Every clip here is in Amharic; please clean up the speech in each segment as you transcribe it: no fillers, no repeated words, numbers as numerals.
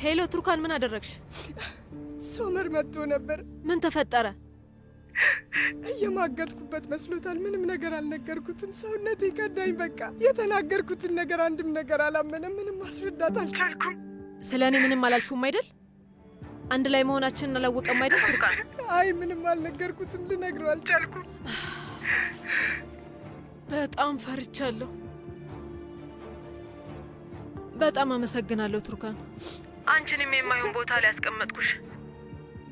ሄሎ ቱርካን፣ ምን አደረግሽ? ሶመር መጥቶ ነበር። ምን ተፈጠረ? እየማገጥኩበት መስሎታል። ምንም ነገር አልነገርኩትም። ሰውነቴ ከዳኝ። በቃ የተናገርኩትን ነገር አንድም ነገር አላመነም። ምንም ማስረዳት አልቻልኩም። ስለ እኔ ምንም አላልሽውም አይደል? አንድ ላይ መሆናችንን አላወቀም አይደል ቱርካን? አይ ምንም አልነገርኩትም። ልነግረው አልቻልኩም። በጣም ፈርቻለሁ። በጣም አመሰግናለሁ ቱርካን። አንቺንም የማይሆን ቦታ ላይ ያስቀመጥኩሽ፣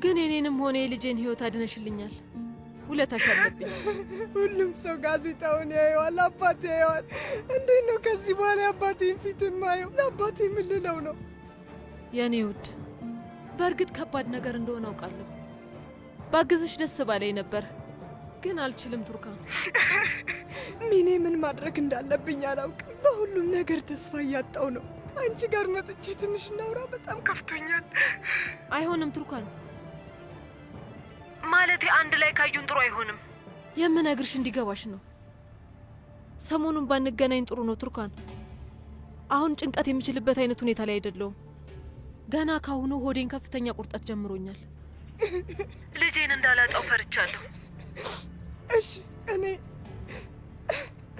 ግን የኔንም ሆነ የልጄን ህይወት አድነሽልኛል። ውለታሽ አለብኝ። ሁሉም ሰው ጋዜጣውን ያየዋል፣ አባቴ ያየዋል። እንዴት ነው ከዚህ በኋላ አባቴን ፊት የማየው? ለአባቴ ምን ልለው ነው? የኔ ውድ፣ በእርግጥ ከባድ ነገር እንደሆነ አውቃለሁ። ባግዝሽ ደስ ባለኝ ነበር፣ ግን አልችልም ቱርካን። ሚኔ ምን ማድረግ እንዳለብኝ አላውቅም። በሁሉም ነገር ተስፋ እያጣው ነው። አንቺ ጋር መጥቼ ትንሽ እናውራ። በጣም ከፍቶኛል። አይሆንም ቱርካን፣ ማለቴ አንድ ላይ ካዩን ጥሩ አይሆንም። የምነግርሽ እንዲገባሽ ነው። ሰሞኑን ባንገናኝ ጥሩ ነው ቱርካን። አሁን ጭንቀት የሚችልበት አይነት ሁኔታ ላይ አይደለሁም። ገና ካሁኑ ሆዴን ከፍተኛ ቁርጠት ጀምሮኛል። ልጄን እንዳላጣው ፈርቻለሁ። እሺ እኔ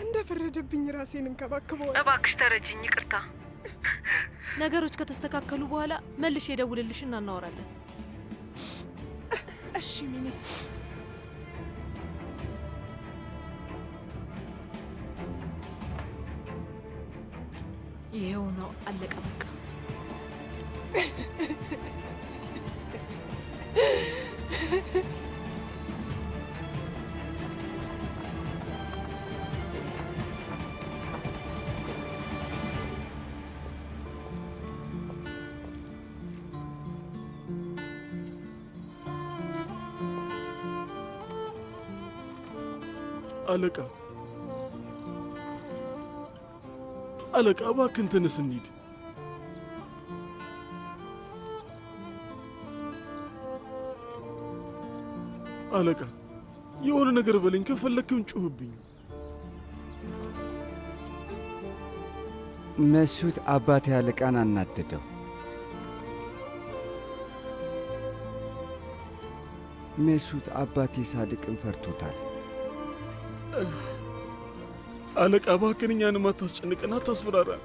እንደፈረደብኝ ራሴን እንከባከበዋለሁ። እባክሽ ተረጅኝ። ይቅርታ። ነገሮች ከተስተካከሉ በኋላ መልሼ እደውልልሽና እናወራለን። እሺ ሚኔ። ይሄው ነው፣ አለቀ በቃ። አለቃ አለቃ፣ እባክህን ተነስ እንሂድ። አለቃ የሆነ ነገር በለኝ፣ ከፈለክም ጩህብኝ። መሱት አባቴ አለቃን አናደደው። መሱት አባቴ ሳድቅን ፈርቶታል። አለቃ እባክህን እኛንም አታስጨንቀን፣ አታስፈራራን።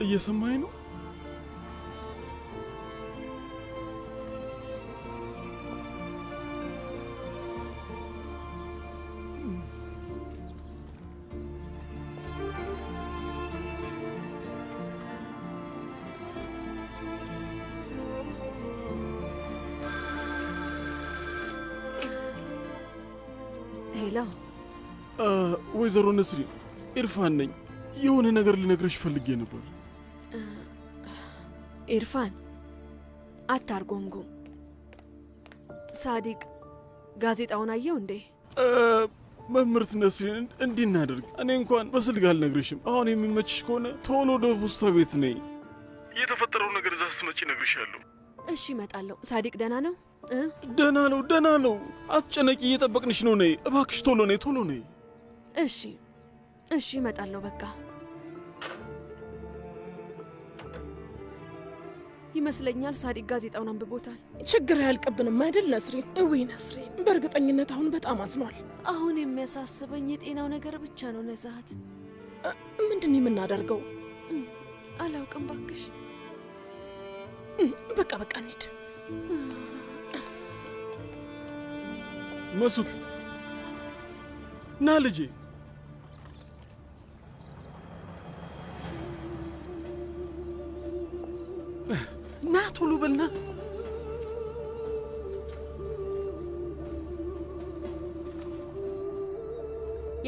እየሰማኝ ነው? ሄሎ ወይዘሮ ነስሪን፣ ኢርፋን ነኝ። የሆነ ነገር ልነግርሽ ፈልጌ ነበር። ኢርፋን አታርጎምጉም። ሳዲቅ ጋዜጣውን አየው እንዴ? መምህርት ነስሪን፣ እንዲህ እናደርግ። እኔ እንኳን በስልክ አልነግርሽም። አሁን የሚመችሽ ከሆነ ቶሎ ወደ ፖስታ ቤት ነይ። የተፈጠረው ነገር እዛ ስትመጪ እነግርሻለሁ። እሺ እመጣለሁ። ሳዲቅ ደህና ነው? ደህና ነው፣ ደህና ነው። አትጨነቂ፣ እየጠበቅንሽ ነው። ነይ እባክሽ፣ ቶሎ ነይ፣ ቶሎ ነይ። እሺ እሺ፣ እመጣለሁ። በቃ ይመስለኛል ሳዲቅ ጋዜጣውን አንብቦታል። ችግር አያልቅብንም አይደል ነስሪን? እውይ ነስሪን፣ በእርግጠኝነት አሁን በጣም አዝኗል። አሁን የሚያሳስበኝ የጤናው ነገር ብቻ ነው። ነዛት፣ ምንድን የምናደርገው? አላውቅም ባክሽ። በቃ በቃ እንሂድ። መሱት ና ልጄ። ና ቶሎ በልና።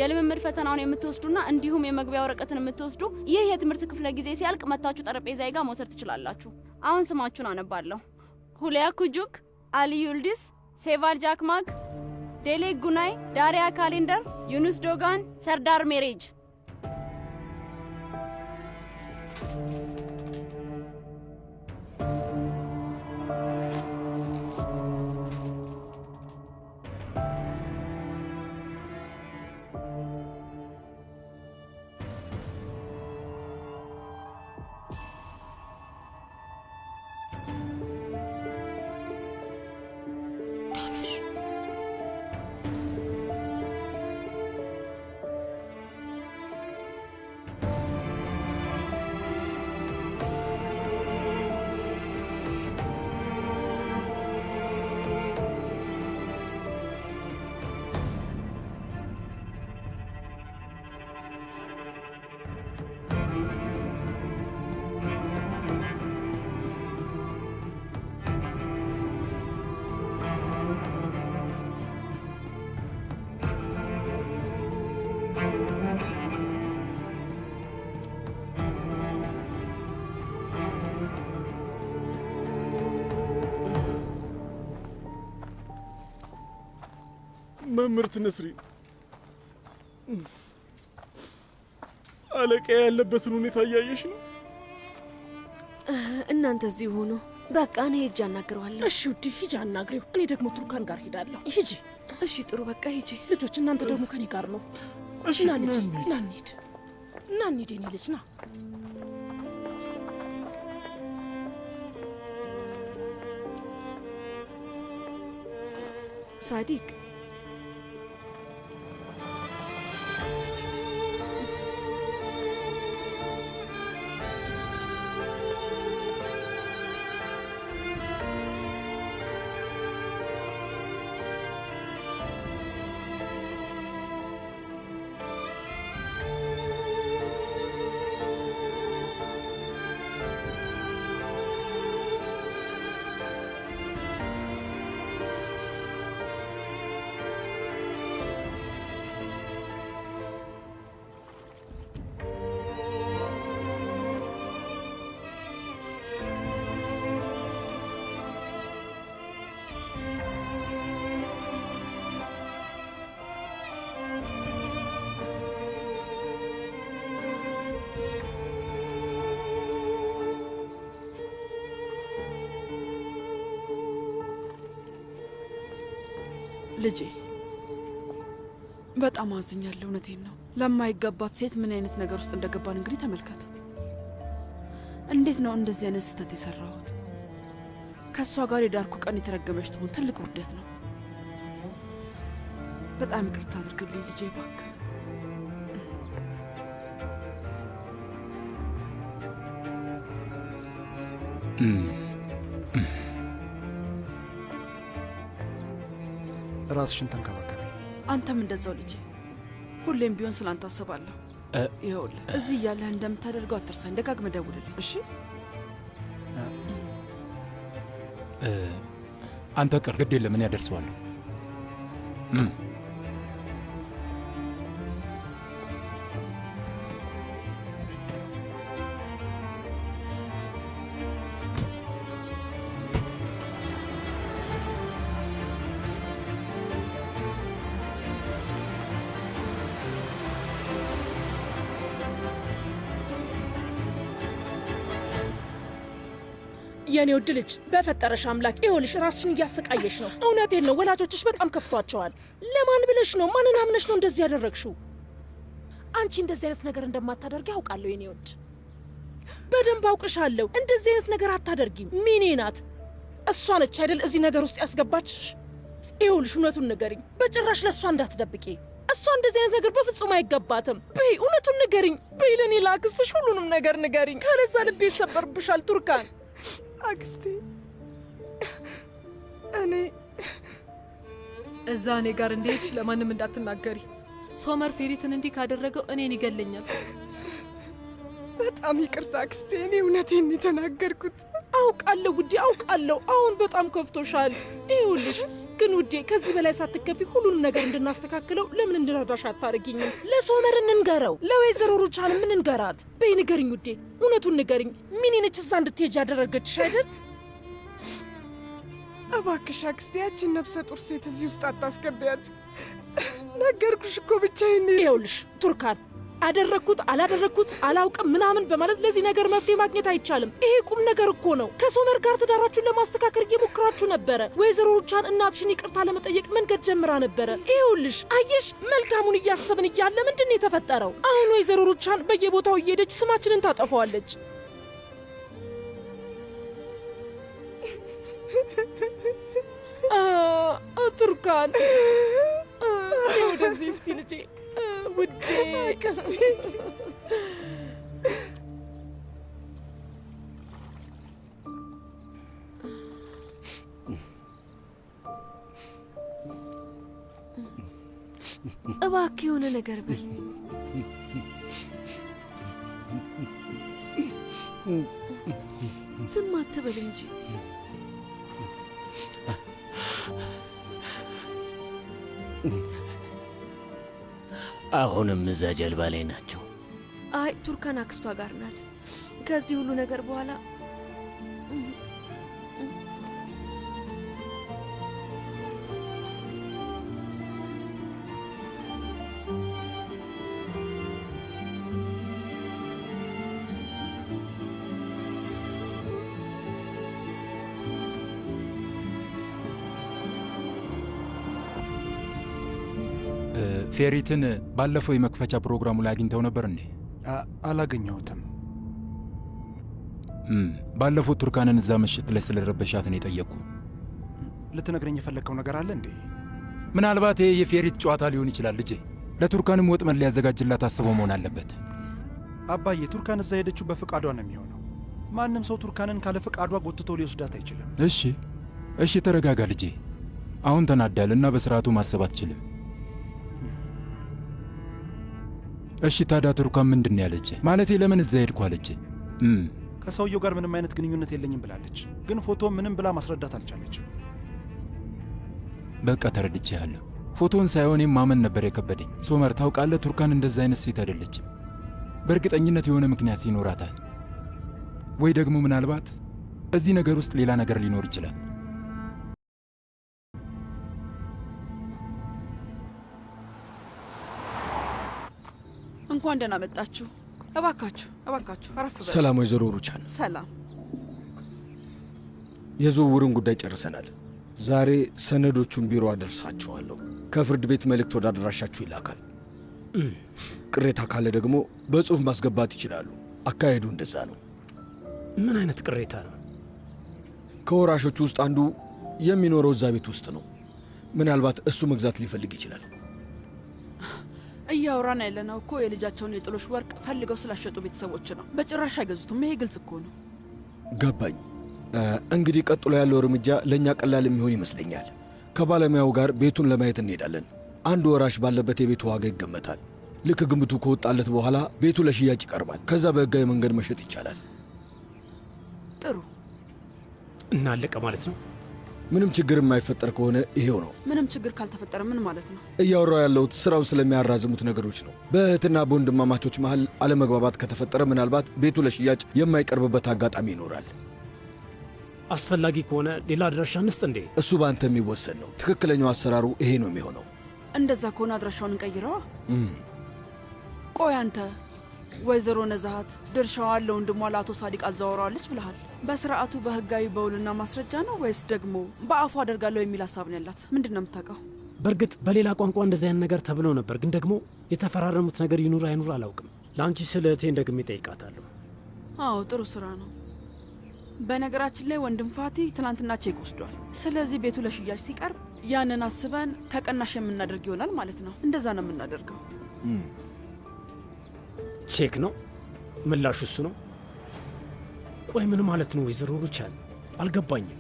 የልምምድ ፈተናውን የምትወስዱና እንዲሁም የመግቢያ ወረቀትን የምትወስዱ ይህ የትምህርት ክፍለ ጊዜ ሲያልቅ መታችሁ ጠረጴዛዬ ጋር መውሰድ ትችላላችሁ። አሁን ስማችሁን አነባለሁ። ሁሊያ ኩጁክ፣ አሊ ዩልዲስ፣ ሴቫል ጃክማግ፣ ዴሌ ጉናይ፣ ዳሪያ ካሌንደር፣ ዩኑስ ዶጋን፣ ሰርዳር ሜሬጅ። መምህርት ነስሪን አለቃ ያለበትን ሁኔታ እያየሽ ነው። እናንተ እዚህ ሆኖ በቃ እኔ ሂጅ አናግረዋለሁ። እሺ ውዴ ሂጂ አናግሪው። እኔ ደግሞ ቱርካን ጋር ሄዳለሁ። ሂጂ። እሺ ጥሩ በቃ ሂጂ። ልጆች እናንተ ደግሞ ከኔ ጋር ነው። እሺ ና ልጄ ና እንሂድ። ና እንሂድ የኔ ልጅ ና። ሳዲቅ ልጄ በጣም አዝኛለሁ። እውነቴን ነው። ለማይገባት ሴት ምን አይነት ነገር ውስጥ እንደገባን እንግዲህ ተመልከት። እንዴት ነው እንደዚህ አይነት ስህተት የሰራሁት? ከእሷ ጋር የዳርኩ ቀን የተረገመች ትሆን ትልቅ ውርደት ነው። በጣም ይቅርታ አድርግልኝ ልጄ እባክህ። ራስሽን ተንከባከቢ። አንተም እንደዛው ልጄ። ሁሌም ቢሆን ስላንተ አስባለሁ። ይኸውልህ እዚህ እያለህ እንደምታደርገው አትርሳኝ። ደጋግመህ ደውልልኝ እሺ? አንተ ቅር ግድ የለም እኔ ያደርሰዋለሁ። የኔ ውድ ልጅ በፈጠረሽ አምላክ ይኸውልሽ ራስሽን እያሰቃየሽ ነው። እውነቴን ነው። ወላጆችሽ በጣም ከፍቷቸዋል። ለማን ብለሽ ነው? ማንን አምነሽ ነው እንደዚህ ያደረግሽው? አንቺ እንደዚህ አይነት ነገር እንደማታደርጊ አውቃለሁ የኔ ውድ። በደንብ አውቅሻለሁ። እንደዚህ አይነት ነገር አታደርጊም። ሚኔ ናት። እሷ ነች አይደል እዚህ ነገር ውስጥ ያስገባችሽ? ይኸውልሽ እውነቱን ንገሪኝ። በጭራሽ ለእሷ እንዳትደብቂ። እሷ እንደዚህ አይነት ነገር በፍጹም አይገባትም። በይ እውነቱን ንገሪኝ። በይ ለእኔ ላክስትሽ ሁሉንም ነገር ንገሪኝ። ካለዛ ልቤ ይሰበርብሻል ቱርካን። አክስቴ እኔ እዛ እኔ ጋር እንደሄድሽ ለማንም እንዳትናገሪ። ሶመር ፌሪትን እንዲህ ካደረገው እኔን ይገለኛል። በጣም ይቅርታ አክስቴ። እኔ እውነቴን የተናገርኩት። አውቃለሁ ውዴ አውቃለሁ። አሁን በጣም ከፍቶሻል። ይኸውልሽ ግን ውዴ ከዚህ በላይ ሳትከፊ ሁሉንም ነገር እንድናስተካክለው ለምን እንድረዳሽ አታርጊኝም? ለሶመር እንንገረው፣ ለወይዘሮ ሩቻን ምን እንገራት? በይ ንገሪኝ ውዴ፣ እውነቱን ንገሪኝ። ሚኒ ነች እዛ እንድትሄጂ ያደረገችሽ አይደል? እባክሽ አክስቴ ያችን ነፍሰ ጡር ሴት እዚህ ውስጥ አታስገቢያት። ነገርኩሽ እኮ ብቻዬን። ይኸውልሽ ቱርካን፣ አደረግኩት አላደረግኩት አላውቅም ምናምን በማለት ለዚህ ነገር መፍትሄ ማግኘት አይቻልም። ይሄ ቁም ነገር እኮ ነው። ከሶመር ጋር ትዳራችሁን ለማስተካከል እየሞክራችሁ ነበረ። ወይዘሮ ሩቻን እናትሽን ይቅርታ ለመጠየቅ መንገድ ጀምራ ነበረ። ይኸውልሽ አየሽ፣ መልካሙን እያሰብን እያለ ምንድን ነው የተፈጠረው? አሁን ወይዘሮ ሩቻን በየቦታው እየሄደች ስማችንን ታጠፋዋለች። ቱርካን ወደዚህ እስቲ ልጄ ውዴ። እባክህ የሆነ ነገር በል። ዝም አትበል እንጂ። አሁንም እዛ ጀልባ ላይ ናቸው? አይ ቱርካን አክስቷ ጋር ናት። ከዚህ ሁሉ ነገር በኋላ ፌሪትን ባለፈው የመክፈቻ ፕሮግራሙ ላይ አግኝተው ነበር እንዴ? አላገኘሁትም። ባለፈው ቱርካንን እዛ ምሽት ላይ ስለረበሻትን የጠየቅኩ። ልትነግረኝ የፈለግከው ነገር አለ እንዴ? ምናልባት ይሄ የፌሪት ጨዋታ ሊሆን ይችላል ልጄ። ለቱርካንም ወጥመድ ሊያዘጋጅላት አስበው መሆን አለበት። አባዬ፣ ቱርካን እዛ ሄደችው በፍቃዷ ነው የሚሆነው። ማንም ሰው ቱርካንን ካለ ፍቃዷ ጎትቶ ሊወስዳት አይችልም። እሺ ተረጋጋ ልጄ። አሁን ተናዳል እና በስርዓቱ ማሰብ አትችልም። እሺ ታዲያ ቱርካን ምንድን ነው ያለች? ማለቴ ለምን እዛ ሄድኩ አለች? ከሰውየው ጋር ምንም አይነት ግንኙነት የለኝም ብላለች። ግን ፎቶ ምንም ብላ ማስረዳት አልቻለችም። በቃ ተረድቼሃለሁ። ፎቶን ሳይሆን ማመን ነበር የከበደኝ። ሶመር ታውቃለህ፣ ቱርካን እንደዛ አይነት ሴት አይደለችም። በእርግጠኝነት የሆነ ምክንያት ይኖራታል። ወይ ደግሞ ምናልባት እዚህ ነገር ውስጥ ሌላ ነገር ሊኖር ይችላል። እንኳን ደህና መጣችሁ። እባካችሁ አረፍ በሉ። ሰላም ወይዘሮ ሩቻን። ሰላም። የዝውውሩን ጉዳይ ጨርሰናል። ዛሬ ሰነዶቹን ቢሮ አደርሳችኋለሁ። ከፍርድ ቤት መልእክት ወደ አድራሻችሁ ይላካል። ቅሬታ ካለ ደግሞ በጽሁፍ ማስገባት ይችላሉ። አካሄዱ እንደዛ ነው። ምን አይነት ቅሬታ ነው? ከወራሾቹ ውስጥ አንዱ የሚኖረው እዛ ቤት ውስጥ ነው። ምናልባት እሱ መግዛት ሊፈልግ ይችላል። እያወራን ያለነው እኮ የልጃቸውን የጥሎሽ ወርቅ ፈልገው ስላሸጡ ቤተሰቦች ነው። በጭራሽ አይገዙትም። ይሄ ግልጽ እኮ ነው። ገባኝ። እንግዲህ ቀጥሎ ያለው እርምጃ ለእኛ ቀላል የሚሆን ይመስለኛል። ከባለሙያው ጋር ቤቱን ለማየት እንሄዳለን። አንድ ወራሽ ባለበት የቤቱ ዋጋ ይገመታል። ልክ ግምቱ ከወጣለት በኋላ ቤቱ ለሽያጭ ይቀርባል። ከዛ በህጋዊ መንገድ መሸጥ ይቻላል። ጥሩ። እናለቀ ማለት ነው? ምንም ችግር የማይፈጠር ከሆነ ይሄው ነው። ምንም ችግር ካልተፈጠረ ምን ማለት ነው? እያወራው ያለሁት ስራውን ስለሚያራዝሙት ነገሮች ነው። በእህትና በወንድማማቾች መሃል አለመግባባት ከተፈጠረ ምናልባት ቤቱ ለሽያጭ የማይቀርብበት አጋጣሚ ይኖራል። አስፈላጊ ከሆነ ሌላ አድራሻ እንስጥ እንዴ? እሱ በአንተ የሚወሰን ነው። ትክክለኛው አሰራሩ ይሄ ነው የሚሆነው። እንደዛ ከሆነ አድራሻውን እንቀይረዋ። ቆይ አንተ ወይዘሮ ነዛሃት ድርሻዋን ለወንድሟ ለአቶ ሳዲቅ አዛወራዋለች ብለሃል። በስርዓቱ በህጋዊ በውልና ማስረጃ ነው ወይስ ደግሞ በአፉ አደርጋለሁ የሚል ሀሳብ ነው ያላት? ምንድን ነው የምታውቀው? በእርግጥ በሌላ ቋንቋ እንደዚህ አይነት ነገር ተብሎ ነበር፣ ግን ደግሞ የተፈራረሙት ነገር ይኑር አይኑር አላውቅም። ለአንቺ ስለ እህቴ እንደግሜ ጠይቃታለሁ። አዎ ጥሩ ስራ ነው። በነገራችን ላይ ወንድም ፋቲ ትናንትና ቼክ ወስዷል። ስለዚህ ቤቱ ለሽያጭ ሲቀርብ ያንን አስበን ተቀናሽ የምናደርግ ይሆናል ማለት ነው። እንደዛ ነው የምናደርገው። ቼክ ነው ምላሹ? እሱ ነው? ቆይ ምን ማለት ነው ወይዘሮ ሩቻን? አልገባኝም።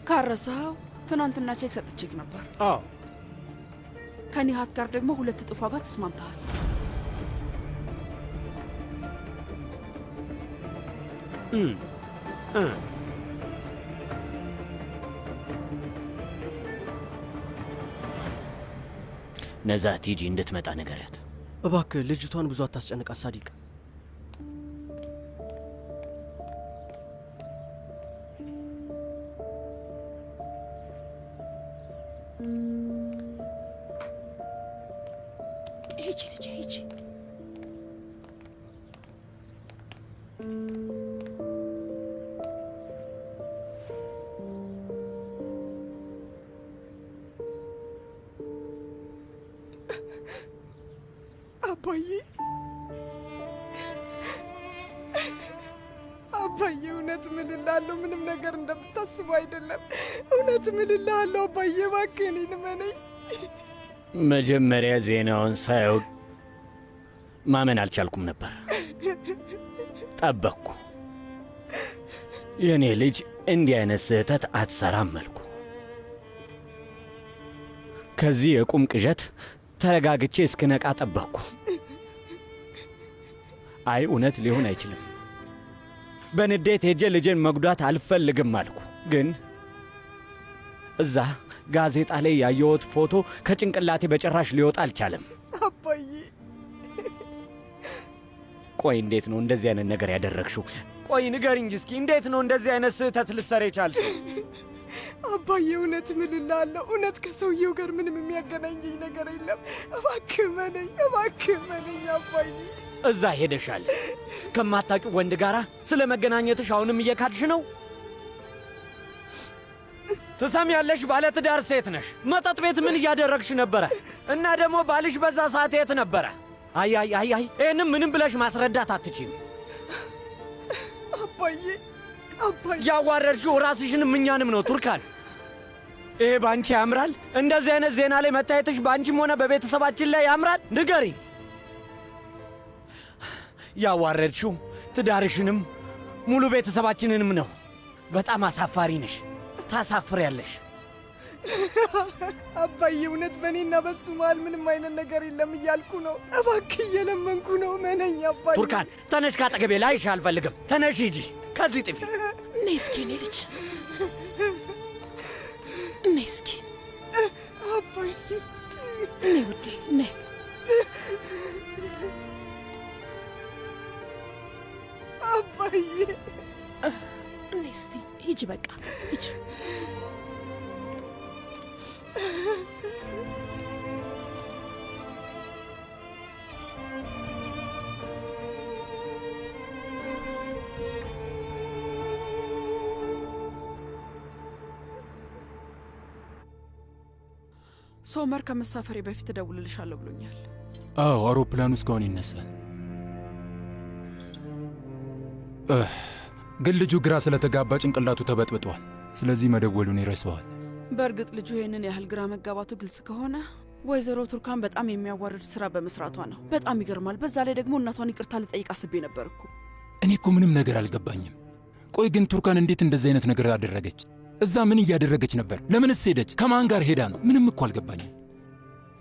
ካረሳው ትናንትና ቼክ ሰጥቼክ ነበር። አዎ። ከኒሃት ጋር ደግሞ 2 እጥፍ ዋጋ ተስማምተሃል። ነዛት ሂጂ እንድትመጣ ንገሪያት። እባክህ ልጅቷን ብዙ አታስጨንቃት ሳዲቅ። ሂጂ ልጄ ሂጂ። አባዬ እውነት እምልልሃለሁ ምንም ነገር እንደምታስበው አይደለም። እውነት እምልልሃለሁ አባዬ እባክህ እኔን እመነኝ። መጀመሪያ ዜናውን ሳየው ማመን አልቻልኩም ነበር። ጠበቅኩ። የእኔ ልጅ እንዲህ አይነት ስህተት አትሰራም አልኩ። ከዚህ የቁም ቅዠት ተረጋግቼ እስክነቃ ጠበቅኩ። አይ እውነት ሊሆን አይችልም፣ በንዴት ሄጄ ልጄን መጉዳት አልፈልግም አልኩ። ግን እዛ ጋዜጣ ላይ ያየሁት ፎቶ ከጭንቅላቴ በጭራሽ ሊወጣ አልቻለም። አባዬ ቆይ እንዴት ነው እንደዚህ አይነት ነገር ያደረግሽው? ቆይ ንገሪኝ እስኪ፣ እንዴት ነው እንደዚህ አይነት ስህተት ልትሰሪ የቻልሽው? አባዬ እውነት እምልልሃለሁ እውነት ከሰውየው ጋር ምንም የሚያገናኘኝ ነገር የለም። እባክህ እመነኝ፣ እባክህ እመነኝ አባዬ። እዛ ሄደሻል ከማታውቂው ወንድ ጋር ስለ መገናኘትሽ አሁንም እየካድሽ ነው? ትሰሚያለሽ? ባለትዳር ሴት ነሽ። መጠጥ ቤት ምን እያደረግሽ ነበረ? እና ደግሞ ባልሽ በዛ ሰዓት የት ነበረ? አይ ይህንም ምንም ብለሽ ማስረዳት አትችይም አባዬ። አባዬ ያዋረድሽው ራስሽንም እኛንም ነው ቱርካን። ይሄ ባንቺ ያምራል? እንደዚህ አይነት ዜና ላይ መታየትሽ ባንቺም ሆነ በቤተሰባችን ላይ ያምራል? ንገሪኝ። ያዋረድሽው ትዳርሽንም ሙሉ ቤተሰባችንንም ነው። በጣም አሳፋሪ ነሽ። ታሳፍሪያለሽ። አባዬ እውነት በእኔና በሱ መሃል ምንም አይነት ነገር የለም እያልኩ ነው። እባክህ እየለመንኩ ነው፣ መነኝ አባዬ። ቱርካን ተነሽ፣ ካጠገቤ ላይሽ አልፈልግም። ተነሽ ሂጂ፣ ከዚህ ጥፊ። ነይ እስኪ እኔ ልጅ ነይ እስኪ አባዬ። ነይ ውዴ ነይ። አባዬ ነይ እስቲ ሂጂ፣ በቃ ሂጂ። ሶመር ከመሳፈሬ በፊት እደውልልሻለሁ ብሎኛል። አዎ አውሮፕላኑ እስካሁን ይነሳል። ግን ልጁ ግራ ስለተጋባ ጭንቅላቱ ተበጥብጧል። ስለዚህ መደወሉን ይረሳዋል። በእርግጥ ልጁ ይህንን ያህል ግራ መጋባቱ ግልጽ ከሆነ ወይዘሮ ቱርካን በጣም የሚያዋርድ ስራ በመስራቷ ነው። በጣም ይገርማል። በዛ ላይ ደግሞ እናቷን ይቅርታ ልጠይቅ አስቤ ነበር እኮ። እኔ እኮ ምንም ነገር አልገባኝም። ቆይ ግን ቱርካን እንዴት እንደዚህ አይነት ነገር አደረገች? እዛ ምን እያደረገች ነበር? ለምንስ ሄደች? ከማን ጋር ሄዳ ነው? ምንም እኮ አልገባኝም።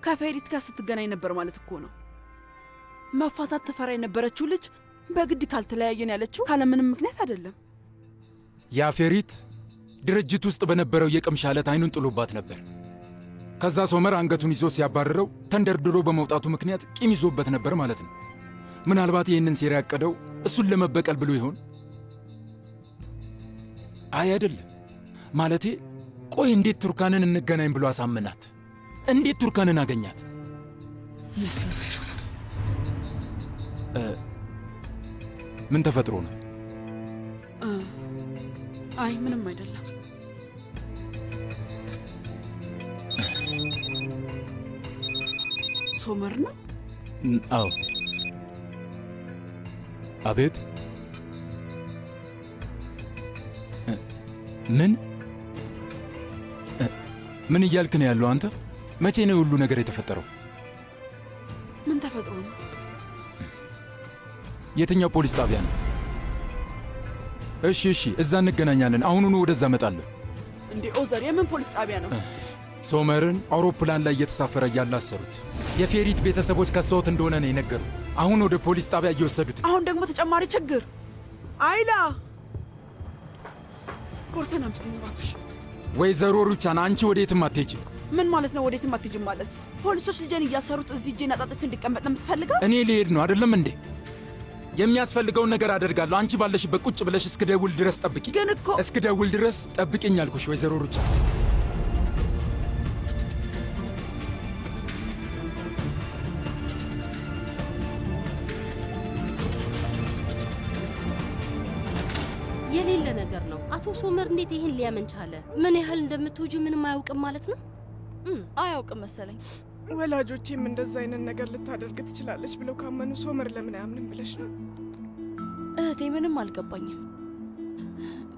ከፌሪት ጋር ስትገናኝ ነበር ማለት እኮ ነው። መፋታት ትፈራ የነበረችው ልጅ በግድ ካልተለያየን ያለችው ካለምንም ምክንያት አይደለም። ያ ፌሪት ድርጅት ውስጥ በነበረው የቅምሻ ዕለት አይኑን ጥሎባት ነበር። ከዛ ሶመር አንገቱን ይዞ ሲያባርረው ተንደርድሮ በመውጣቱ ምክንያት ቂም ይዞበት ነበር ማለት ነው። ምናልባት ይህንን ሴራ ያቀደው እሱን ለመበቀል ብሎ ይሆን? አይ አይደለም። ማለቴ ቆይ እንዴት ቱርካንን እንገናኝ ብሎ አሳምናት? እንዴት ቱርካንን አገኛት? ምን ተፈጥሮ ነው? አይ ምንም አይደለም። ሶመር ነው? አዎ። አቤት። ምን እያልክ ነው ያለው አንተ? መቼ ነው ሁሉ ነገር የተፈጠረው? ምን ተፈጥሮ ነው? የትኛው ፖሊስ ጣቢያ ነው? እሺ እዛ እንገናኛለን። አሁኑኑ ወደዛ እመጣለሁ። እንዴ ኦዘር፣ የምን ፖሊስ ጣቢያ ነው? ሶመርን አውሮፕላን ላይ እየተሳፈረ እያለ አሰሩት። የፌሪት ቤተሰቦች ከሰውት እንደሆነ ነው የነገሩ። አሁን ወደ ፖሊስ ጣቢያ እየወሰዱት። አሁን ደግሞ ተጨማሪ ችግር። አይላ ቦርሳን አምጪልኝ እባክሽ። ወይዘሮ ሩቻን አንቺ ወዴትም አትሄጂም። ምን ማለት ነው? ወዴትም አትሄጂም ማለት? ፖሊሶች ልጄን እያሰሩት እዚህ እጄን አጣጥፌ እንድቀመጥ ነው የምትፈልገው? እኔ ልሄድ ነው አይደለም እንዴ? የሚያስፈልገውን ነገር አደርጋለሁ። አንቺ ባለሽበት ቁጭ ብለሽ እስክደውል ድረስ ጠብቂ። ግን እኮ እስክደውል ድረስ ጠብቂኝ አልኩሽ ወይዘሮ ሩቻ። የሌለ ነገር ነው። አቶ ሶመር እንዴት ይህን ሊያመን ቻለ? ምን ያህል እንደምትወጁ ምንም አያውቅም ማለት ነው? አያውቅም መሰለኝ። ወላጆቼም እንደዛ አይነት ነገር ልታደርግ ትችላለች ብለው ካመኑ ሶመር ለምን አያምንም ብለሽ ነው? እህቴ ምንም አልገባኝም።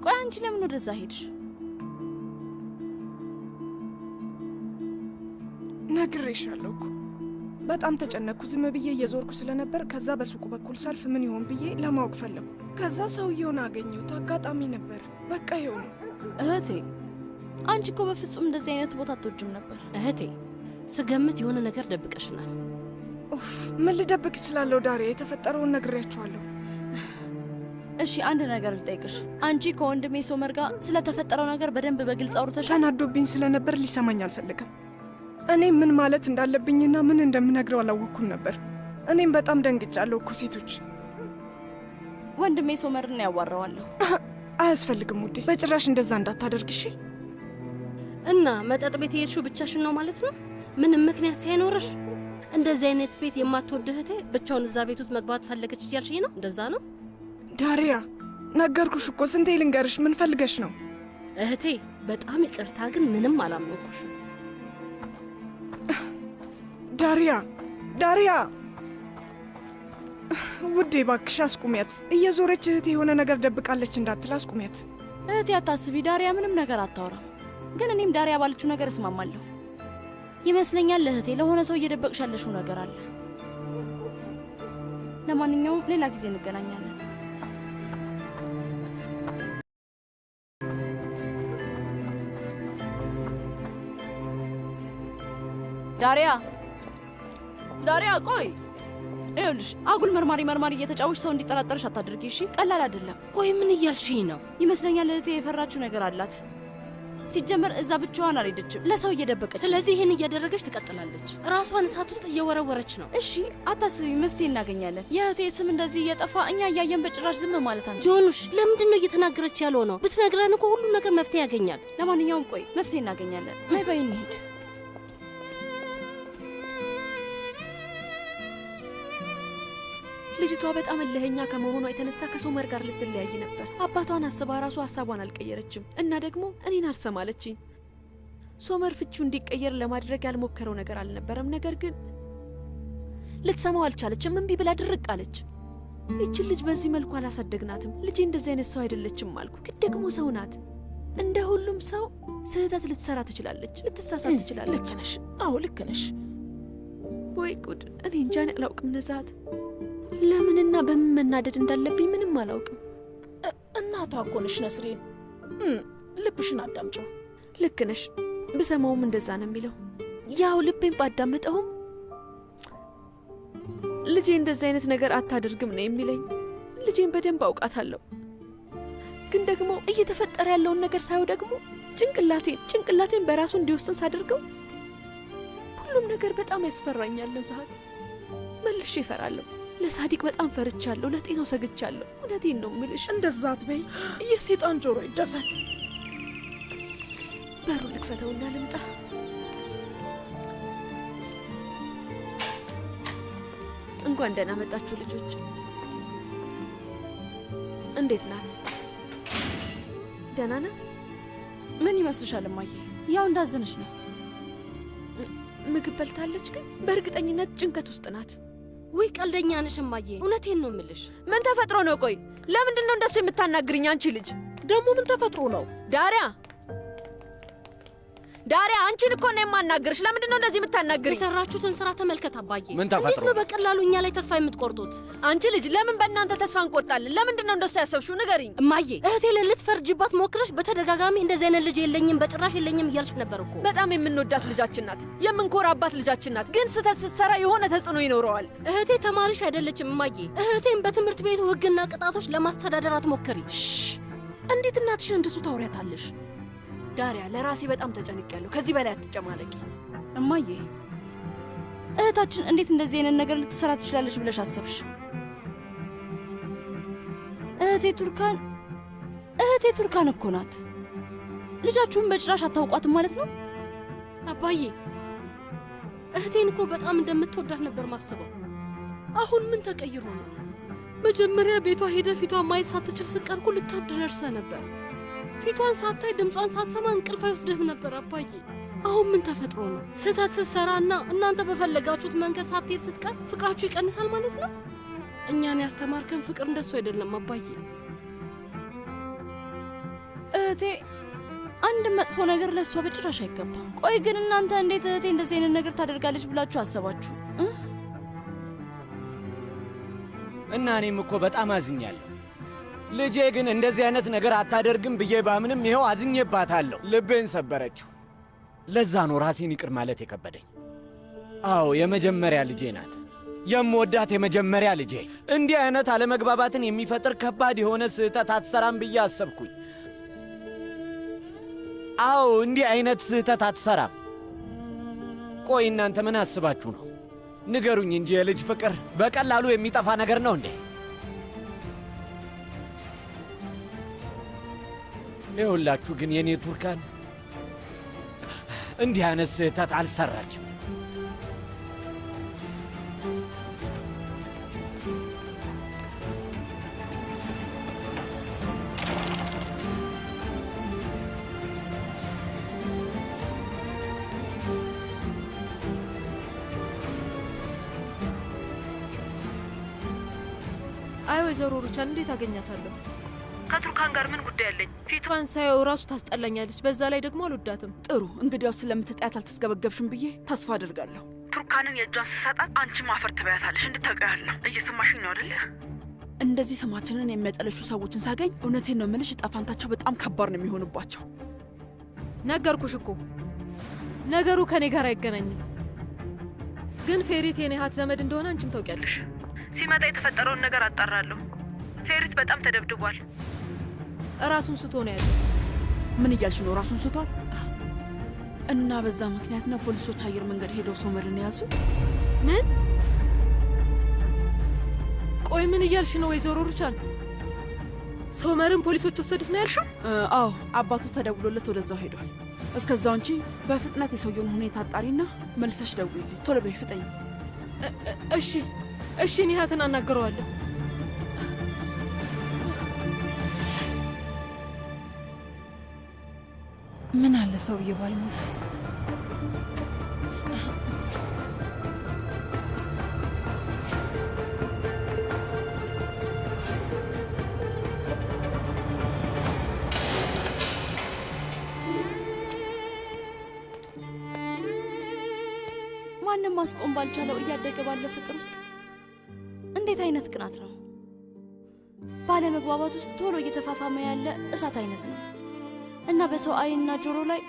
ቆይ አንቺ ለምን ወደዛ ሄድሽ? ነግሬሻለሁ እኮ በጣም ተጨነቅኩ። ዝም ብዬ እየዞርኩ ስለነበር ከዛ በሱቁ በኩል ሳልፍ ምን ይሆን ብዬ ለማወቅ ፈለጉ። ከዛ ሰውየውን አገኘሁት። አጋጣሚ ነበር። በቃ ይኸው ነው። እህቴ አንቺ እኮ በፍጹም እንደዚህ አይነት ቦታ አትወጅም ነበር። እህቴ ስገምት የሆነ ነገር ደብቀሽናል። ኡፍ ምን ልደብቅ እችላለሁ? ዳሬ የተፈጠረውን ነግሬያችኋለሁ። እሺ አንድ ነገር ልጠይቅሽ። አንቺ ከወንድሜ ሶመር ጋር ስለተፈጠረው ነገር በደንብ በግልጽ አውርተሻል? ተናዶብኝ ስለነበር ሊሰማኝ አልፈልግም። እኔ ምን ማለት እንዳለብኝና ምን እንደምነግረው አላወቅኩም ነበር። እኔም በጣም ደንግጫለሁ እኮ ሴቶች። ወንድሜ ሶመርን ያዋራዋለሁ። አያስፈልግም ውዴ፣ በጭራሽ እንደዛ እንዳታደርግ እሺ። እና መጠጥ ቤት የሄድሽው ብቻሽን ነው ማለት ነው? ምንም ምክንያት ሳይኖርሽ? እንደዚህ አይነት ቤት የማትወድ እህቴ ብቻውን እዛ ቤት ውስጥ መግባት ፈለገች እያልሽኝ ነው? እንደዛ ነው? ዳሪያ ነገርኩሽ እኮ ስንቴ ልንገርሽ? ምን ፈልገሽ ነው? እህቴ በጣም ይቅርታ፣ ግን ምንም አላመንኩሽ። ዳሪያ ውዴ ባክሽ አስቁሚያት። እየዞረች እህቴ የሆነ ነገር ደብቃለች እንዳትል አስቁሚያት። እህቴ አታስቢ፣ ዳሪያ ምንም ነገር አታወራም። ግን እኔም ዳሪያ ባለችው ነገር እስማማለሁ ይመስለኛል። እህቴ ለሆነ ሰው እየደበቅሽ ያለሽው ነገር አለ። ለማንኛውም ሌላ ጊዜ እንገናኛለን። ዳሪያ ቆይ፣ ይኸውልሽ አጉል መርማሪ እየተጫወች ሰው እንዲጠራጠርሽ አታድርጊ እሺ? ቀላል አይደለም። ቆይ ምን እያልሽኝ ነው? ይመስለኛል እህቴ የፈራችው ነገር አላት። ሲጀመር እዛ ብቻዋን አልሄደችም፣ ለሰው እየደበቀች። ስለዚህ ይህን እያደረገች ትቀጥላለች። ራሷን እሳት ውስጥ እየወረወረች ነው። እሺ አታስቢ፣ መፍትሄ እናገኛለን። የእህቴ ስም እንደዚህ እየጠፋ እኛ እያየን በጭራሽ ዝም ማለት አንቺ ጆኑሽ፣ ለምንድን ነው እየተናገረች ያለው ነው? ብትነግረን እኮ ሁሉ ነገር መፍትሄ ያገኛል። ለማንኛውም ቆይ መፍትሄ እናገኛለን። በይ እንሂድ። ልጅቷ በጣም እልህኛ ከመሆኗ የተነሳ ከሶመር ጋር ልትለያይ ነበር። አባቷን አስባ ራሱ ሀሳቧን አልቀየረችም እና ደግሞ እኔን አልሰማለችኝ። ሶመር ፍቺው እንዲቀየር ለማድረግ ያልሞከረው ነገር አልነበረም። ነገር ግን ልትሰማው አልቻለችም። እምቢ ብላ ድርቅ አለች። ይችን ልጅ በዚህ መልኩ አላሳደግናትም። ልጄ እንደዚህ አይነት ሰው አይደለችም አልኩ። ግን ደግሞ ሰው ናት። እንደ ሁሉም ሰው ስህተት ልትሰራ ትችላለች፣ ልትሳሳት ትችላለች። ልክ ነሽ። አዎ ልክ ነሽ። ወይ ጉድ! እኔ እንጃን አላውቅም ነዛት። ለምንና በምን መናደድ እንዳለብኝ ምንም አላውቅም። እናቷ እኮ ነሽ ነስሪን። ልብሽን አዳምጪው። ልክ ነሽ። ብሰማውም እንደዛ ነው የሚለው። ያው ልቤን ባዳምጠውም ልጄ እንደዚህ አይነት ነገር አታደርግም ነው የሚለኝ። ልጄን በደንብ አውቃታለሁ። ግን ደግሞ እየተፈጠረ ያለውን ነገር ሳየው ደግሞ ጭንቅላቴን በራሱ እንዲወስን ሳደርገው ሁሉም ነገር በጣም ያስፈራኛል። ነዛት መልሼ እፈራለሁ። ለሳዲቅ በጣም ፈርቻለሁ። ለጤናው ሰግቻለሁ። እውነቴን ነው ምልሽ። እንደዛ አትበይ። የሴጣን ጆሮ ይደፈን። በሩ ልክፈተውና ልምጣ። እንኳን ደህና መጣችሁ ልጆች። እንዴት ናት? ደህና ናት? ምን ይመስልሻል እማዬ? ያው እንዳዘነች ነው። ምግብ በልታለች፣ ግን በእርግጠኝነት ጭንቀት ውስጥ ናት። ወይ ቀልደኛ ነሽ እማዬ፣ እውነቴን ነው የምልሽ። ምን ተፈጥሮ ነው? ቆይ ለምንድን ነው እንደሱ የምታናግርኝ? አንቺ ልጅ ደግሞ ምን ተፈጥሮ ነው? ዳሪያ አንቺን እኮ ነው የማናግርሽ። ለምንድን ነው እንደዚህ የምታናግርኝ? የሰራችሁትን ስራ ተመልከት አባዬ። ምን ተፈጥሮ? እንዴት ነው በቀላሉ እኛ ላይ ተስፋ የምትቆርጡት? አንቺ ልጅ ለምን በእናንተ ተስፋ እንቆርጣለን? ለምንድን ነው እንደሱ ያሰብሽው? ንገሪኝ እማዬ። እህቴ ልትፈርጅባት ሞክረሽ በተደጋጋሚ እንደዚህ አይነት ልጅ የለኝም፣ በጭራሽ የለኝም እያልሽ ነበር እኮ። በጣም የምንወዳት ልጃችን ናት፣ የምንኮራባት ልጃችን ናት። ግን ስህተት ስትሰራ የሆነ ተጽዕኖ ይኖረዋል። እህቴ ተማሪሽ አይደለችም እማዬ። እህቴን በትምህርት ቤቱ ሕግና ቅጣቶች ለማስተዳደር አትሞክሪ። እንዴት እናትሽን እንደሱ ታወሪያታለሽ? ዳሪያ፣ ለራሴ በጣም ተጨንቄያለሁ። ከዚህ በላይ አትጨማለቂ። እማዬ፣ እህታችን እንዴት እንደዚህ አይነት ነገር ልትሰራ ትችላለች ብለሽ አሰብሽ? እህቴ ቱርካን እኮ ናት። ልጃችሁን በጭራሽ አታውቋትም ማለት ነው? አባዬ፣ እህቴን እኮ በጣም እንደምትወዳት ነበር ማስበው። አሁን ምን ተቀይሮ ነው? መጀመሪያ ቤቷ ሄደ ፊቷን ማየት ሳትችል ስቀር እኮ ልታብድ ደርሰ ነበር። ፊቷን ሳታይ ድምጿን ሳትሰማ እንቅልፍ አይወስድህም ነበር አባዬ። አሁን ምን ተፈጥሮ ነው? ስህተት ስትሰራና እናንተ በፈለጋችሁት መንገድ ሳትሄድ ስትቀር ፍቅራችሁ ይቀንሳል ማለት ነው? እኛን ያስተማርከን ፍቅር እንደሱ አይደለም አባዬ። እህቴ አንድ መጥፎ ነገር ለእሷ በጭራሽ አይገባም። ቆይ ግን እናንተ እንዴት እህቴ እንደዚህ አይነት ነገር ታደርጋለች ብላችሁ አሰባችሁ? እና እኔም እኮ በጣም አዝኛለሁ። ልጄ ግን እንደዚህ አይነት ነገር አታደርግም ብዬ ባምንም ይኸው አዝኜባታለሁ። ልቤን ሰበረችው። ለዛ ነው ራሴን ይቅር ማለት የከበደኝ። አዎ የመጀመሪያ ልጄ ናት፣ የምወዳት የመጀመሪያ ልጄ። እንዲህ አይነት አለመግባባትን የሚፈጥር ከባድ የሆነ ስህተት አትሰራም ብዬ አሰብኩኝ። አዎ እንዲህ አይነት ስህተት አትሰራም። ቆይ እናንተ ምን አስባችሁ ነው? ንገሩኝ እንጂ የልጅ ፍቅር በቀላሉ የሚጠፋ ነገር ነው እንዴ? ይኸውላችሁ ግን የኔ ቱርካን እንዲህ አይነት ስህተት አልሰራችም። አይ ወይዘሮ ሩቻን እንዴት አገኛታለሁ? ከቱርካን ጋር ምን ጉዳይ አለኝ? ፊቷን ሳየው ራሱ ታስጠላኛለች። በዛ ላይ ደግሞ አልወዳትም። ጥሩ እንግዲያው ስለምትጠያት አልተስገበገብሽም ብዬ ተስፋ አድርጋለሁ። ቱርካንን የእጇን ስሰጣት አንቺም አፈር ትበያታለሽ። እንድታውቂያለሁ። እየሰማሽኝ ነው አይደለ? እንደዚህ ስማችንን የሚያጠለሹ ሰዎችን ሳገኝ እውነቴን ነው የምልሽ፣ ዕጣ ፈንታቸው በጣም ከባድ ነው የሚሆንባቸው። ነገርኩሽ እኮ ነገሩ ከኔ ጋር አይገናኝም። ግን ፌሪት የኔ እህት ዘመድ እንደሆነ አንቺም ታውቂያለሽ። ሲመጣ የተፈጠረውን ነገር አጣራለሁ። ፌሪት በጣም ተደብድቧል። ራሱን ስቶ ነው ያለው። ምን እያልሽ ነው? ራሱን ስቷል? እና በዛ ምክንያት ነው ፖሊሶች አየር መንገድ ሄደው ሶመርን የያዙት? ምን? ቆይ ምን እያልሽ ነው ወይዘሮ ሩቻን? ሶመርን ፖሊሶች ወሰዱት ነው ያልሽው? አዎ፣ አባቱ ተደውሎለት ወደዛው ሄዷል። እስከዛው አንቺ በፍጥነት የሰውየውን ሁኔታ አጣሪና መልሰሽ ደውይልኝ። ቶሎ በይ ፍጠኝ። እሺ እሺ፣ እኔ እህትን አናግረዋለሁ። ምን አለ ሰውዬው ባልሞተ። ማንም ማስቆም ባልቻለው እያደገ ባለ ፍቅር ውስጥ እንዴት አይነት ቅናት ነው! ባለመግባባት ውስጥ ቶሎ እየተፋፋመ ያለ እሳት አይነት ነው እና በሰው አይንና ጆሮ ላይ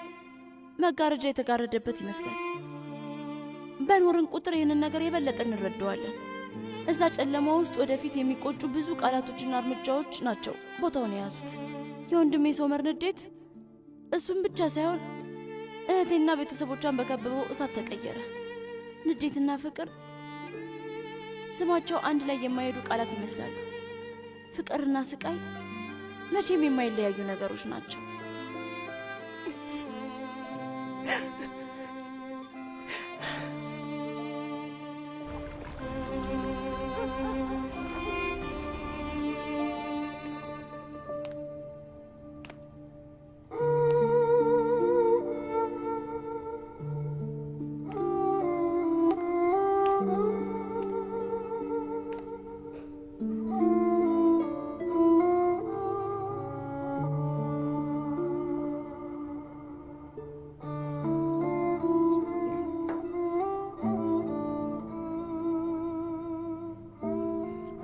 መጋረጃ የተጋረደበት ይመስላል። በኖርን ቁጥር ይህንን ነገር የበለጠ እንረዳዋለን። እዛ ጨለማ ውስጥ ወደፊት የሚቆጩ ብዙ ቃላቶችና እርምጃዎች ናቸው ቦታውን የያዙት። የወንድሜ ሶመር ንዴት እሱም ብቻ ሳይሆን እህቴና ቤተሰቦቿን በከበበው እሳት ተቀየረ። ንዴትና ፍቅር ስማቸው አንድ ላይ የማይሄዱ ቃላት ይመስላሉ። ፍቅርና ስቃይ መቼም የማይለያዩ ነገሮች ናቸው።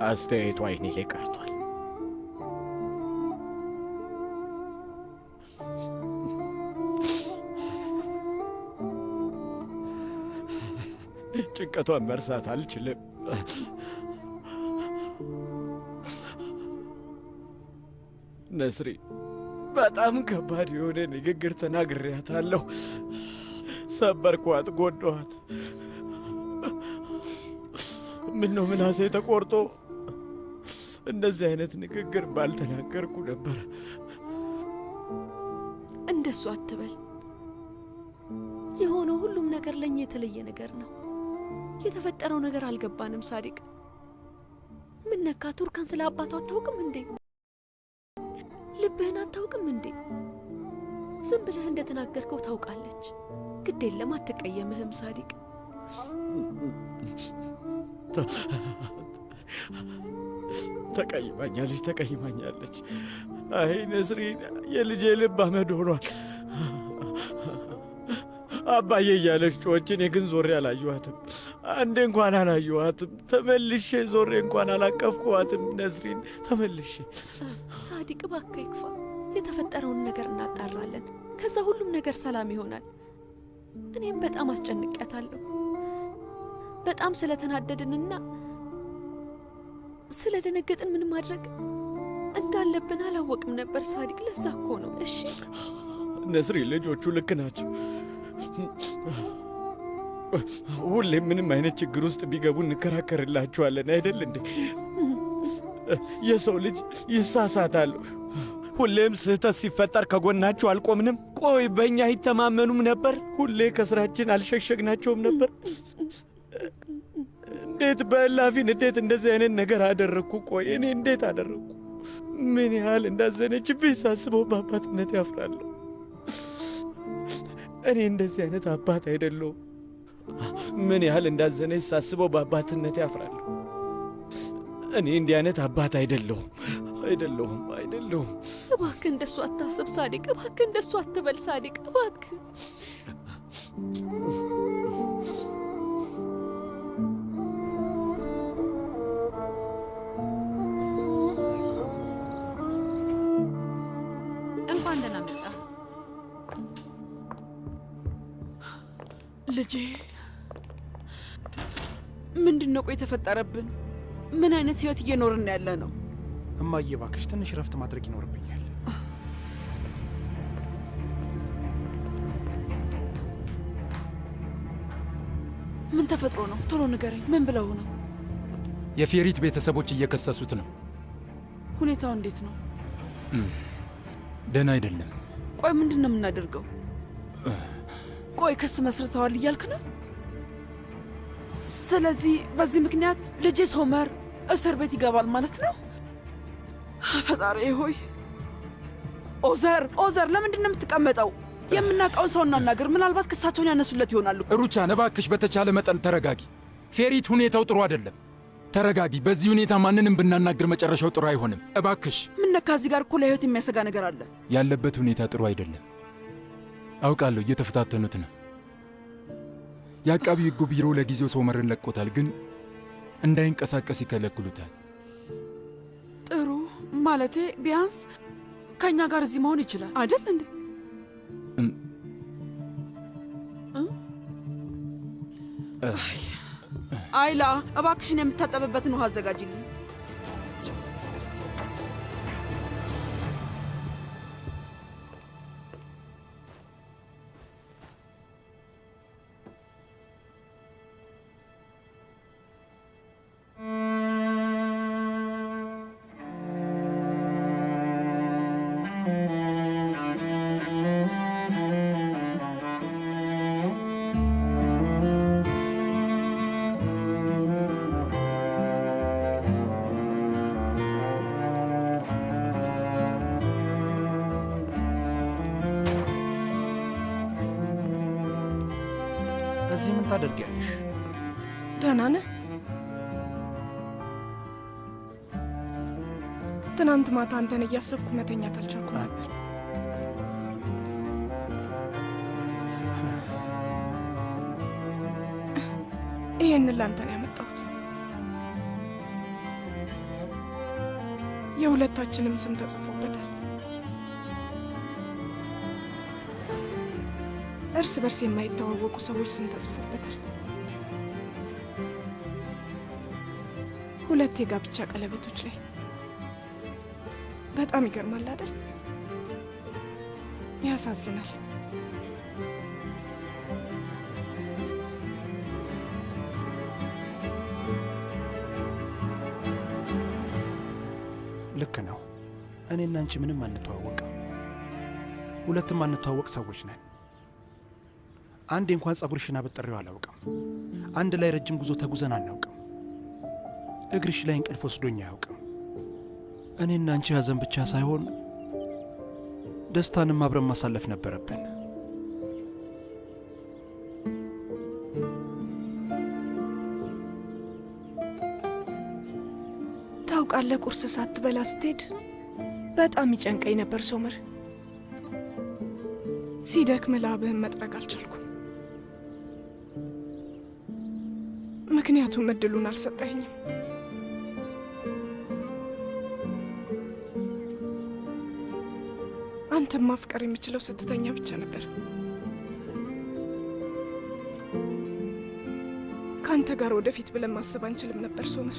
አስተያየቱ አይኔ ላይ ቀርቷል። ጭንቀቷን መርሳት አልችልም። ነስሪ፣ በጣም ከባድ የሆነ ንግግር ተናግሬያታለሁ። ሰበርኳት፣ ጎዳኋት። ምነው ምላሴ ተቆርጦ እንደዚህ አይነት ንግግር ባልተናገርኩ ነበር። እንደሱ አትበል። የሆነው ሁሉም ነገር ለኛ የተለየ ነገር ነው። የተፈጠረው ነገር አልገባንም። ሳዲቅ ምን ነካ? ቱርካን ስለ አባቷ አታውቅም እንዴ? ልብህን አታውቅም እንዴ? ዝም ብለህ እንደተናገርከው ታውቃለች። ግድ የለም አትቀየምህም ሳዲቅ። ተቀይማኛለች። አይ ነስሪን፣ የልጄ ልብ አመድ ሆኗል። አባዬ እያለች ጮኸች። እኔ ግን ዞሬ አላየኋትም። አንዴ እንኳን አላየኋትም። ተመልሼ ዞሬ እንኳን አላቀፍኳትም። ነስሪን ተመልሼ። ሳዲቅ እባክህ ይክፋ። የተፈጠረውን ነገር እናጣራለን። ከዛ ሁሉም ነገር ሰላም ይሆናል። እኔም በጣም አስጨንቄያታለሁ። በጣም ስለተናደድንና ስለደነገጥን ምን ማድረግ እንዳለብን አላወቅም ነበር ሳዲቅ። ለዛ እኮ ነው። እሺ ነስሪ፣ ልጆቹ ልክ ናቸው። ሁሌም ምንም አይነት ችግር ውስጥ ቢገቡ እንከራከርላቸዋለን አይደል እንዴ? የሰው ልጅ ይሳሳታል። ሁሌም ስህተት ሲፈጠር ከጎናቸው አልቆምንም? ቆይ በእኛ አይተማመኑም ነበር? ሁሌ ከስራችን አልሸሸግናቸውም ነበር? እንዴት በእላፊን እንዴት እንደዚህ አይነት ነገር አደረግኩ? ቆይ እኔ እንዴት አደረግኩ? ምን ያህል እንዳዘነችብኝ ሳስበው በአባትነት ያፍራለሁ። እኔ እንደዚህ አይነት አባት አይደለሁም። ምን ያህል እንዳዘነች ሳስበው በአባትነት ያፍራለሁ። እኔ እንዲህ አይነት አባት አይደለሁም። እባክህ እንደሱ አታስብ ሳዲቅ። እባክህ እንደሱ አትበል ሳዲቅ። እባክህ እንኳን ደህና መጣ ልጄ። ምንድን ነው ቆይ የተፈጠረብን? ምን አይነት ህይወት እየኖርን ያለ ነው? እማዬ እባክሽ ትንሽ ረፍት ማድረግ ይኖርብኛል። ምን ተፈጥሮ ነው? ቶሎ ንገረኝ። ምን ብለው ነው? የፌሪት ቤተሰቦች እየከሰሱት ነው። ሁኔታው እንዴት ነው? ደህና አይደለም። ቆይ ምንድን ነው የምናደርገው? ቆይ ክስ መስርተዋል እያልክ ነው? ስለዚህ በዚህ ምክንያት ልጄ ሶመር እስር ቤት ይገባል ማለት ነው? ፈጣሪ ሆይ። ኦዘር ለምንድን ነው የምትቀመጠው? የምናውቀውን ሰው እናናገር። ምናልባት ክሳቸውን ያነሱለት ይሆናሉ። ሩቻን እባክሽ በተቻለ መጠን ተረጋጊ። ፌሪት ሁኔታው ጥሩ አይደለም። ተረጋጊ። በዚህ ሁኔታ ማንንም ብናናግር መጨረሻው ጥሩ አይሆንም። እባክሽ። ምን ነካ? እዚህ ጋር እኮ ለህይወት የሚያሰጋ ነገር አለ። ያለበት ሁኔታ ጥሩ አይደለም። አውቃለሁ፣ እየተፈታተኑት ነው። የአቃቢ ሕጉ ቢሮ ለጊዜው ሶመርን ለቆታል፣ ግን እንዳይንቀሳቀስ ይከለክሉታል። ጥሩ ማለቴ ቢያንስ ከእኛ ጋር እዚህ መሆን ይችላል አይደል እንዴ? አይላ እባክሽን የምታጠብበትን ውሃ አዘጋጅልኝ። እዚህ ምን ታደርጊያለሽ? ደህና ነህ? ትናንት ማታ አንተን እያሰብኩ መተኛት አልቻልኩ ነበር። ይሄንን ላንተ ነው ያመጣሁት። የሁለታችንም ስም ተጽፎበታል። እርስ በርስ የማይተዋወቁ ሰዎች ስም ተጽፎበታል። ሁለት የጋብቻ ቀለበቶች ላይ። በጣም ይገርማል አይደል? ያሳዝናል። ልክ ነው። እኔና አንቺ ምንም አንተዋወቅም። ሁለትም አንተዋወቅ ሰዎች ነን። አንዴ እንኳን ጸጉርሽን አበጥሬው አላውቅም። አንድ ላይ ረጅም ጉዞ ተጉዘን አናውቅም። እግርሽ ላይ እንቅልፍ ወስዶኝ አያውቅም። እኔና አንቺ ሐዘን ብቻ ሳይሆን ደስታንም አብረን ማሳለፍ ነበረብን። ታውቃለህ፣ ቁርስ ሳትበላ ስትሄድ በጣም ይጨንቀኝ ነበር ሶመር። ሲደክም ላብህን መጥረግ አልቻልኩም። ምክንያቱም እድሉን አልሰጠኸኝም። አንተም ማፍቀር የምችለው ስትተኛ ብቻ ነበር። ከአንተ ጋር ወደፊት ብለን ማሰብ አንችልም ነበር ሶመር።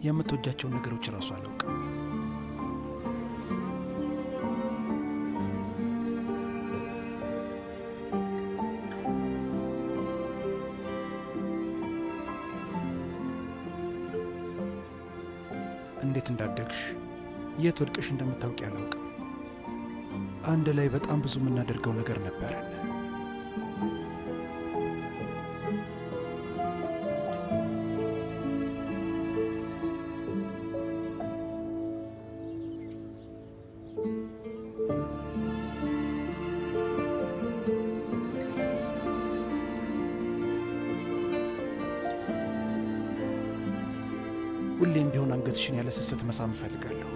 የምትወጃቸውን ነገሮች እራሱ አላውቅም። እንዴት እንዳደግሽ፣ የት ወድቀሽ እንደምታውቂ አላውቅም። አንድ ላይ በጣም ብዙ የምናደርገው ነገር ነበረን። ሁሌም ቢሆን አንገትሽን ያለ ስስት መሳም እፈልጋለሁ።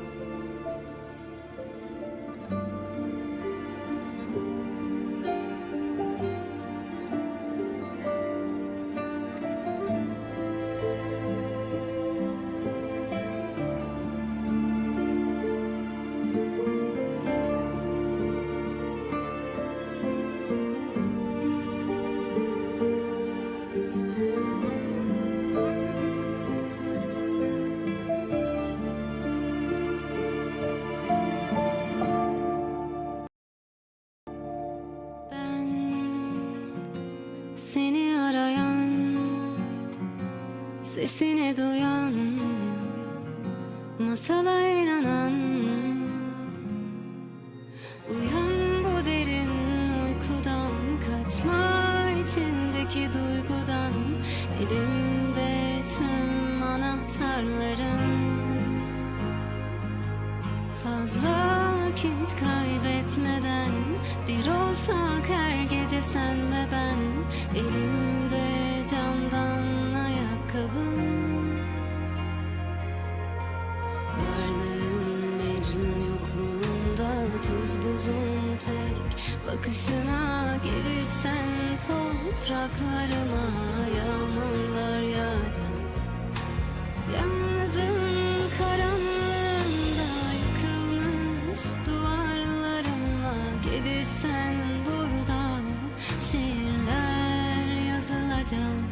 Seni arayan, sesini duyan, masala inanan. Uyan bu derin uykudan, kaçma içindeki duygudan. Elimde tüm anahtarların. Fazla vakit kaybetmeden bir olsak her gece sen ve ben. Elimde camdan ayakkabın. Varlığım Mecnun yokluğunda tuz buzun tek bakışına. Gelirsen topraklarıma yağmurlar yağacak. Yalnızım karanlığında yıkılmış duvarlarımla. Gelirsen buradan şiirler yazılacak.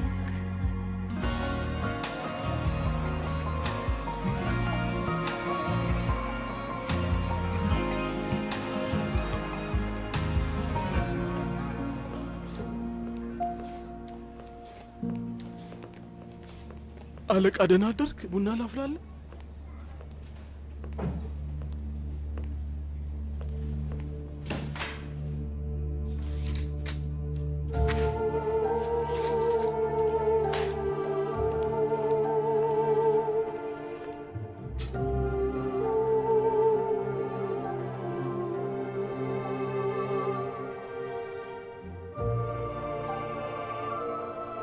አለቃ ደህና አደርክ? ቡና ላፍላለህ?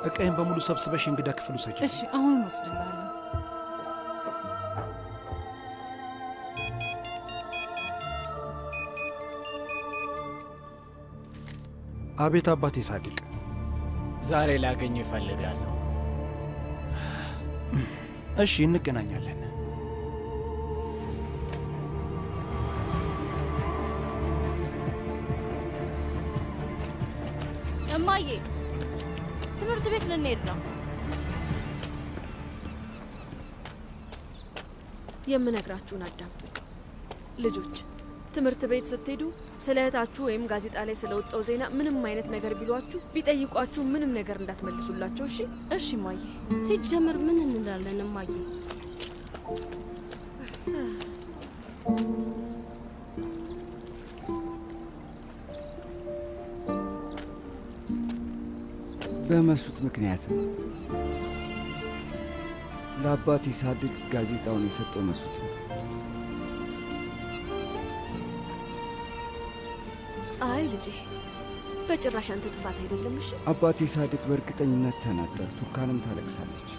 እቃዬን በሙሉ ሰብስበሽ እንግዳ ክፍሉ ሰጂ። እሺ፣ አሁን ወስድላለሁ። አቤት አባቴ ሳዲቅ፣ ዛሬ ላገኝ እፈልጋለሁ። እሺ፣ እንገናኛለን። እማዬ ትምህርት ቤት ልንሄድ ነው። የምነግራችሁን አዳምጡኝ ልጆች። ትምህርት ቤት ስትሄዱ ስለ እህታችሁ ወይም ጋዜጣ ላይ ስለወጣው ዜና ምንም አይነት ነገር ቢሏችሁ ቢጠይቋችሁ ምንም ነገር እንዳትመልሱላቸው። እሺ? እሺ እማዬ። ሲጀመር ምን እንላለን እማዬ? በመሱት ምክንያት ነው። ለአባቴ ሳድቅ ጋዜጣውን የሰጠው መሱት ነው። አይ ልጄ፣ በጭራሽ አንተ ጥፋት አይደለም። እሺ? አባቴ ሳድቅ በእርግጠኝነት ተናዷል። ቱርካንም ታለቅሳለች።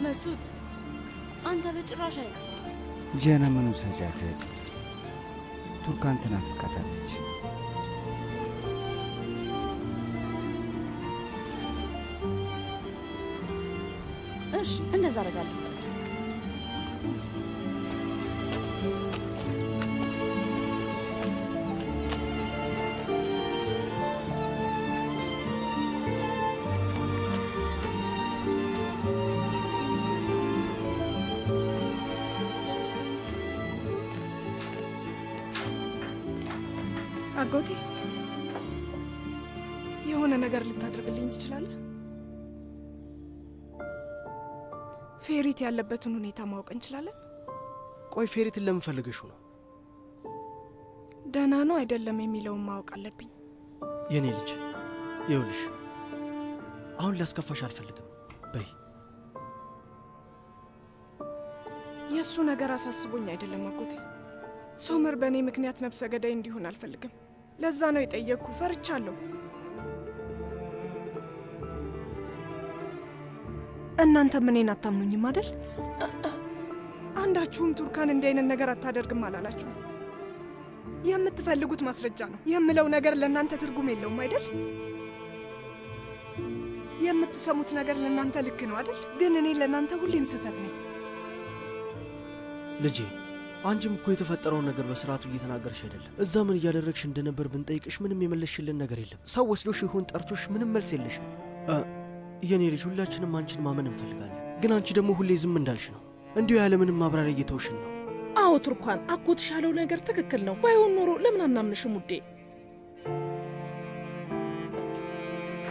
መሱት አንተ በጭራሽ አይከፋ። ጀነመኑ ሰጃት ቱርካን ትናፍቃታለች። እሺ እንደዛ አደርጋለሁ። አጎቴ የሆነ ነገር ልታደርግልኝ ትችላለህ? ፌሪት ያለበትን ሁኔታ ማወቅ እንችላለን? ቆይ ፌሪትን ለምን ፈልገሽው ነው? ደህና ነው አይደለም የሚለውን ማወቅ አለብኝ። የኔ ልጅ ይኸውልሽ፣ አሁን ላስከፋሽ አልፈልግም። በይ። የእሱ ነገር አሳስቦኝ አይደለም አጎቴ። ሶመር በእኔ ምክንያት ነፍሰ ገዳይ እንዲሆን አልፈልግም። ለዛ ነው የጠየቅኩ። ፈርቻለሁ። እናንተም እኔን አታምኑኝም አይደል? አንዳችሁም ቱርካን እንዲህ አይነት ነገር አታደርግም አላላችሁ። የምትፈልጉት ማስረጃ ነው። የምለው ነገር ለእናንተ ትርጉም የለውም አይደል? የምትሰሙት ነገር ለእናንተ ልክ ነው አይደል? ግን እኔ ለእናንተ ሁሌም ስህተት ነኝ። ልጄ አንቺም እኮ የተፈጠረውን ነገር በስርዓቱ እየተናገርሽ አይደለም። እዛ ምን እያደረግሽ እንደነበር ብንጠይቅሽ ምንም የመለስሽልን ነገር የለም። ሰው ወስዶሽ ይሁን ጠርቶሽ ምንም መልስ የለሽም። የኔ ልጅ ሁላችንም አንቺን ማመን እንፈልጋለን፣ ግን አንቺ ደግሞ ሁሌ ዝም እንዳልሽ ነው። እንዲሁ ያለምንም ማብራሪያ እየተውሽን ነው። አዎ ቱርካን፣ አጎትሽ ያለው ነገር ትክክል ነው። ባይሆን ኖሮ ለምን አናምንሽም ውዴ?